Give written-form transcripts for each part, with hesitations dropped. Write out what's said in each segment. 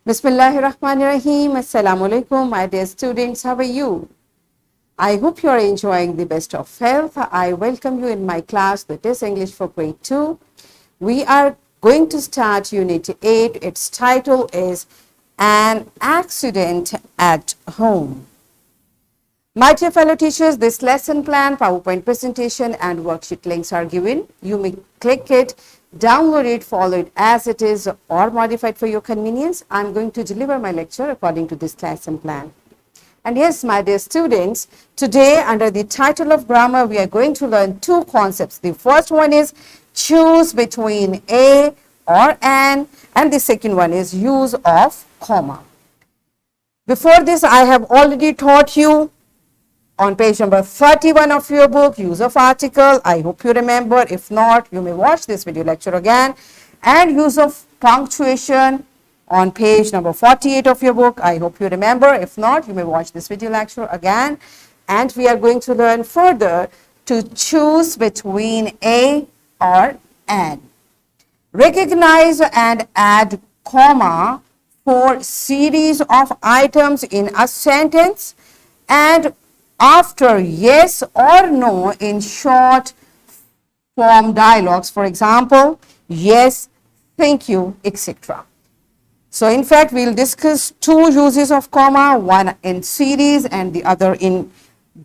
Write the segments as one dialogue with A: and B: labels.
A: Bismillahirrahmanirrahim. Assalamu alaikum, my dear students. How are you? I hope you are enjoying the best of health. I welcome you in my class, that is English for Grade 2. We are going to start Unit 8. Its title is An Accident at Home. My dear fellow teachers, this lesson plan, PowerPoint presentation and worksheet links are given. You may click it, download it, follow it as it is or modify it for your convenience. I'm going to deliver my lecture according to this lesson plan. And yes, my dear students, today under the title of grammar, we are going to learn two concepts. The first one is choose between a or an, and the second one is use of comma. Before this, I have already taught you on page number 31 of your book, use of article. I hope you remember. If not, you may watch this video lecture again. And use of punctuation on page number 48 of your book. I hope you remember. If not, you may watch this video lecture again. And we are going to learn further to choose between a or an. Recognize and add comma for series of items in a sentence and after yes or no in short form dialogues, for example, yes, thank you, etc. So in fact, we'll discuss two uses of comma, one in series and the other in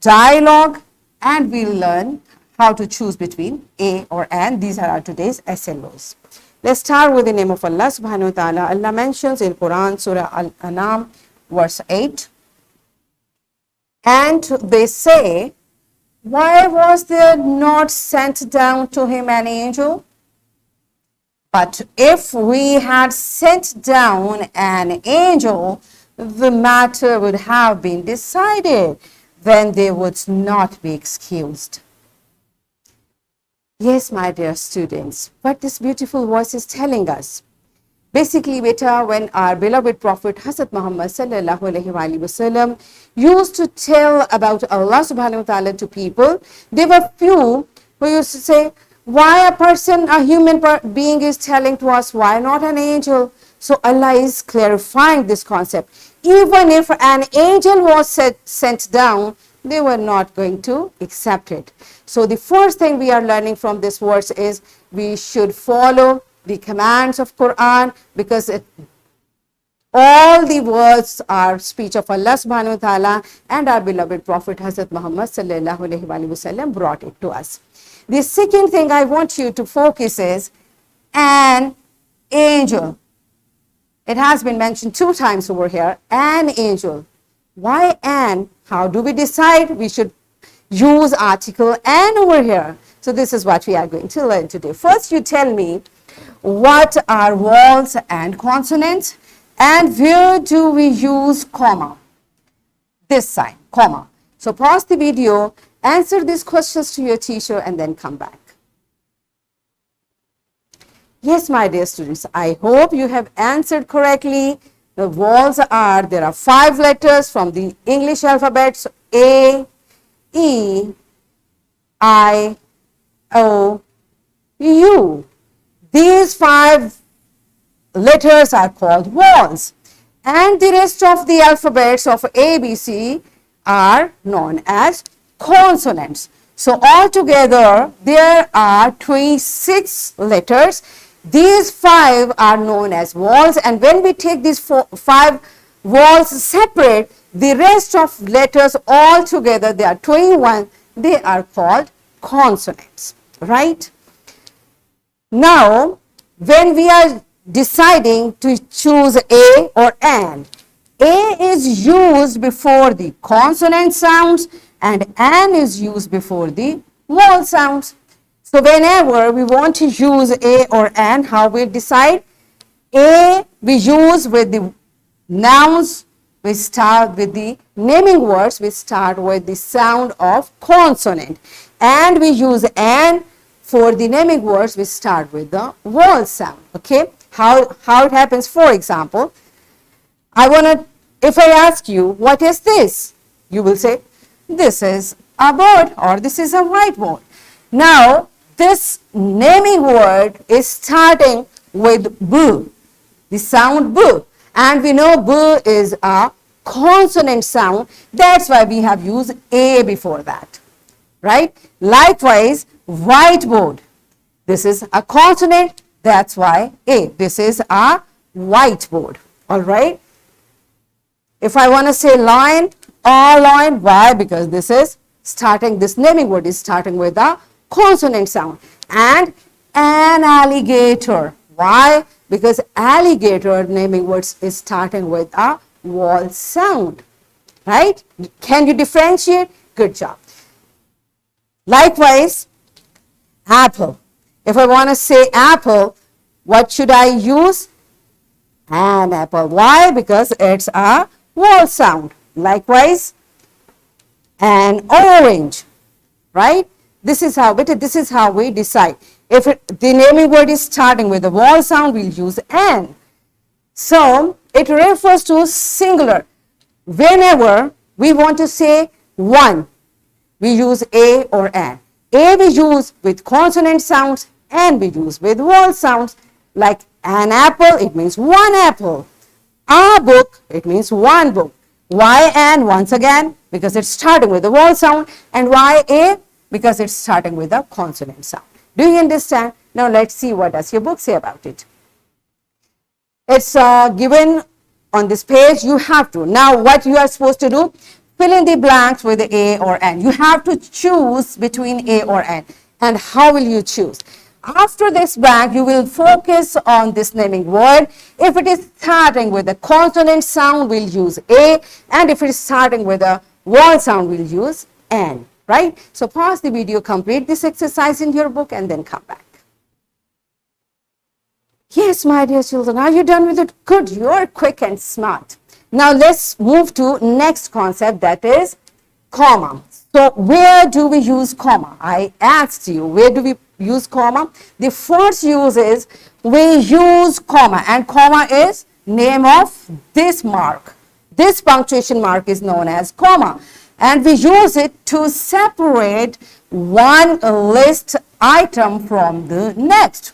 A: dialogue, and we'll learn how to choose between a or an. These are our today's SLOs. Let's start with the name of Allah subhanahu wa ta'ala. Allah mentions in Quran, Surah Al-An'am, verse 8. And they say, why was there not sent down to him an angel? But if we had sent down an angel, the matter would have been decided. Then they would not be excused. Yes, my dear students, what this beautiful verse is telling us. Basically, beta, when our beloved Prophet Hazrat Muhammad sallallahu alaihi wasallam used to tell about Allah subhanahu wa ta'ala to people, there were few who used to say, why a person, a human being is telling to us, why not an angel? So Allah is clarifying this concept. Even if an angel was sent down, they were not going to accept it. So the first thing we are learning from this verse is we should follow the commands of Quran, because all the words are speech of Allah subhanahu wa ta'ala, and our beloved Prophet Hazrat Muhammad sallallahu alaihi wasallam brought it to us. The second thing I want you to focus is an angel. It has been mentioned 2 times over here, an angel. Why an? How do we decide? We should use article an over here. So this is what we are going to learn today. First, you tell me, what are vowels and consonants, and where do we use comma? This sign, comma. So pause the video, answer these questions to your teacher, and then come back. Yes, my dear students, I hope you have answered correctly. The vowels are, there are 5 letters from the English alphabets: A, E, I, O, U. These 5 letters are called vowels, and the rest of the alphabets of A, B, C are known as consonants. So altogether there are 26 letters. These 5 are known as vowels, and when we take these 5 vowels separate, the rest of letters all together, they are 21, they are called consonants, right? Now, when we are deciding to choose a or an, a is used before the consonant sounds and an is used before the vowel sounds. So whenever we want to use a or an, how we decide? A we use with the nouns, we start with the naming words, we start with the sound of consonant, and we use an for the naming words, we start with the vowel sound. Okay, how it happens? For example, if I ask you, what is this? You will say, this is a bird, or this is a whiteboard. Now, this naming word is starting with B, the sound B, And we know B is a consonant sound. That's why we have used A before that, right? Likewise, whiteboard. This is a consonant. That's why A. This is a whiteboard. All right. If I want to say lion or lion, why? Because this is starting, this naming word is starting with a consonant sound. And an alligator. Why? Because alligator naming words is starting with a vowel sound. Right? Can you differentiate? Good job. Likewise, apple. If I want to say apple, what should I use? An apple. Why? Because it's a vowel sound. Likewise, an orange. Right? This is how we decide. If the naming word is starting with a vowel sound, we'll use an. So it refers to singular. Whenever we want to say one, we use a or an. A we use with consonant sounds, and we use with vowel sounds. Like an apple, it means one apple. A book, it means one book. Why an? Once again, because it's starting with a vowel sound. And why a? Because it's starting with a consonant sound. Do you understand? Now let's see what does your book say about it. It's given on this page. You have to. Now what you are supposed to do? Fill in the blanks with a or an. You have to choose between a or an. And how will you choose? After this blank, you will focus on this naming word. If it is starting with a consonant sound, we'll use a. And if it is starting with a vowel sound, we'll use an. Right? So pause the video, complete this exercise in your book, and then come back. Yes, my dear children, are you done with it? Good, you're quick and smart. Now let's move to next concept, that is comma. So where do we use comma? I asked you, where do we use comma? The first use is we use comma, and comma is name of this mark. This punctuation mark is known as comma. And we use it to separate one list item from the next.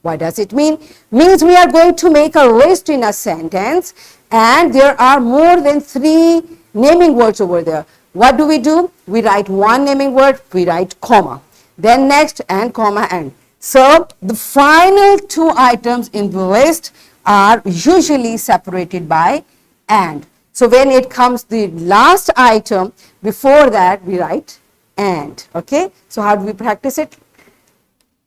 A: What does it mean? Means we are going to make a list in a sentence, and there are more than 3 naming words over there. What do? We write one naming word, we write comma. Then next, and comma, and. So the final 2 items in the list are usually separated by and. So when it comes the last item, before that we write and. Okay. So how do we practice it?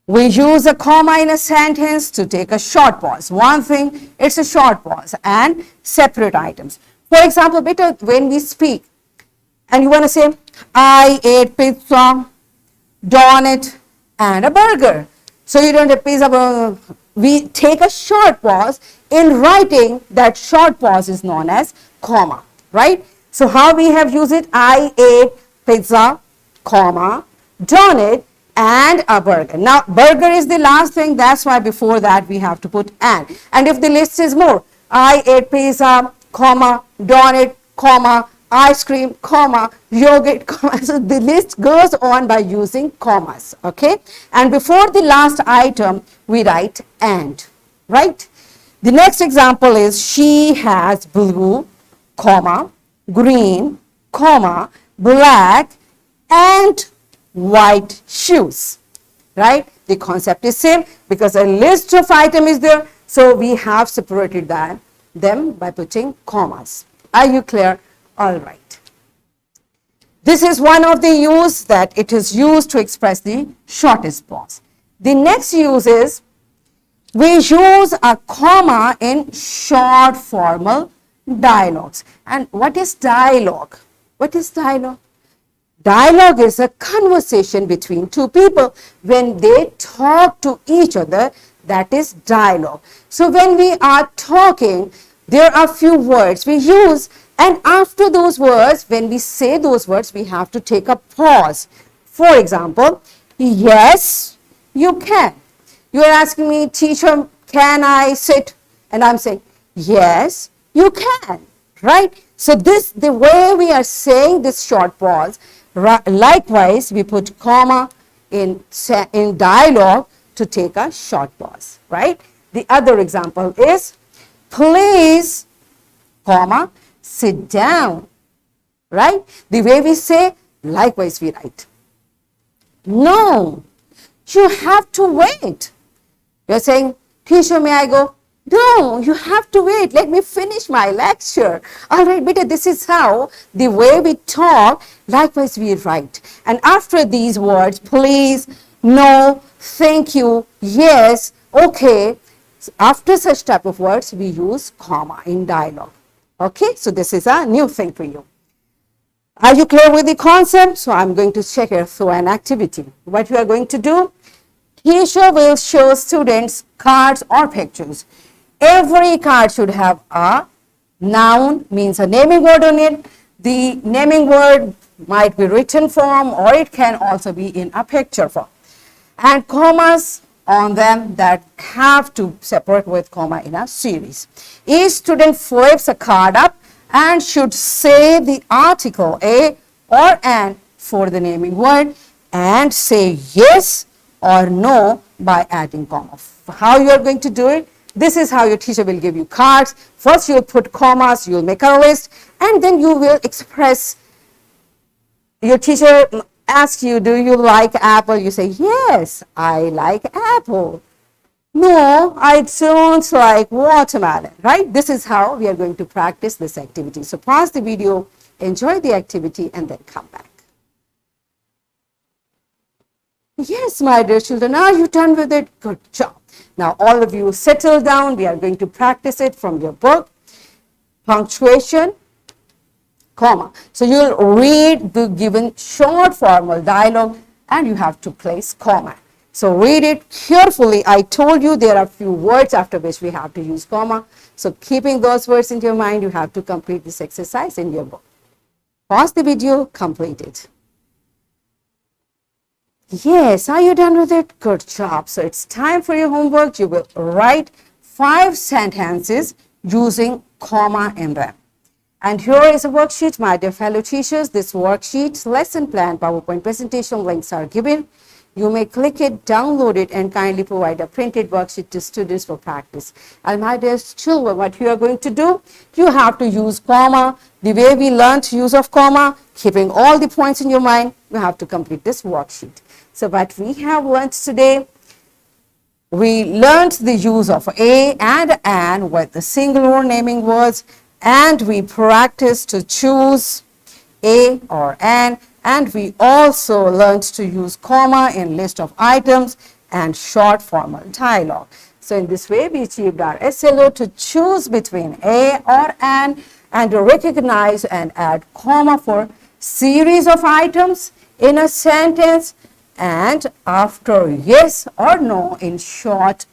A: We use a comma in a sentence to take a short pause. One thing, it's a short pause and separate items. For example, when we speak and you want to say, I ate pizza, donut, and a burger. So you don't have pizza, burger. We take a short pause. In writing, that short pause is known as comma, right? So how we have used it? I ate pizza, comma, donut, and a burger. Now, burger is the last thing. That's why before that we have to put and. And if the list is more, I ate pizza, comma, donut, comma, ice cream, comma, yogurt, comma. So the list goes on by using commas, okay? And before the last item, we write and, right? The next example is she has blue, comma, green, comma, black, and white shoes, right? The concept is same because a list of item is there. So we have separated them by putting commas. Are you clear? All right. This is one of the use that it is used to express the shortest pause. The next use is we use a comma in short formal dialogues. And what is dialogue? What is dialogue? Dialogue is a conversation between 2 people when they talk to each other. That is dialogue. So when we are talking, there are few words we use, and after those words, when we say those words, we have to take a pause. For example, yes, you can. You are asking me, teacher, can I sit? And I'm saying, yes, you can, right? So the way we are saying this short pause, likewise, we put comma in dialogue to take a short pause, right? The other example is, please comma, sit down, right? The way we say, likewise we write. No, you have to wait. You're saying, teacher, may I go? No, you have to wait. Let me finish my lecture. All right, beta, this is how the way we talk, likewise we write. And after these words, please, no, thank you, yes, okay. After such type of words, we use comma in dialogue. Okay, so this is a new thing for you. Are you clear with the concept? So I'm going to check it through an activity. What we are going to do? Teacher will show students cards or pictures. Every card should have a noun, means a naming word on it. The naming word might be written form or it can also be in a picture form. And commas on them that have to separate with comma in a series. Each student flips a card up and should say the article a or an for the naming word and say yes or no by adding comma. How you are going to do it? This is how your teacher will give you cards. First you'll put commas, you'll make a list, and then you will express. Your teacher asks you, do you like apple? You say, yes, I like apple. No, I don't like watermelon, right? This is how we are going to practice this activity. So pause the video, enjoy the activity, and then come back. Yes, my dear children, are you done with it? Good job. Now, all of you settle down. We are going to practice it from your book. Punctuation, comma. So you'll read the given short formal dialogue and you have to place comma. So read it carefully. I told you there are few words after which we have to use comma. So keeping those words in your mind, you have to complete this exercise in your book. Pause the video, complete it. Yes, are you done with it? Good job. So it's time for your homework. You will write 5 sentences using comma in them. And here is a worksheet, my dear fellow teachers. This worksheet, lesson plan, PowerPoint presentation links are given. You may click it, download it, and kindly provide a printed worksheet to students for practice. And my dear children, what you are going to do, you have to use comma. The way we learned use of comma, keeping all the points in your mind, you have to complete this worksheet. So what we have learned today, we learned the use of a and an with the singular naming words, and we practiced to choose a or an, and we also learned to use comma in list of items and short formal dialogue. So in this way, we achieved our SLO to choose between a or an and to recognize and add comma for series of items in a sentence and after yes or no in short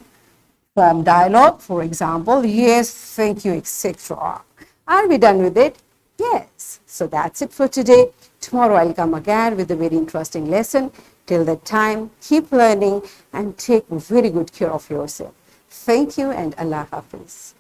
A: form dialogue. For example, yes, thank you, etc. Are we done with it? Yes. So that's it for today. Tomorrow I'll come again with a very interesting lesson. Till that time, keep learning and take very good care of yourself. Thank you and Allah Hafiz.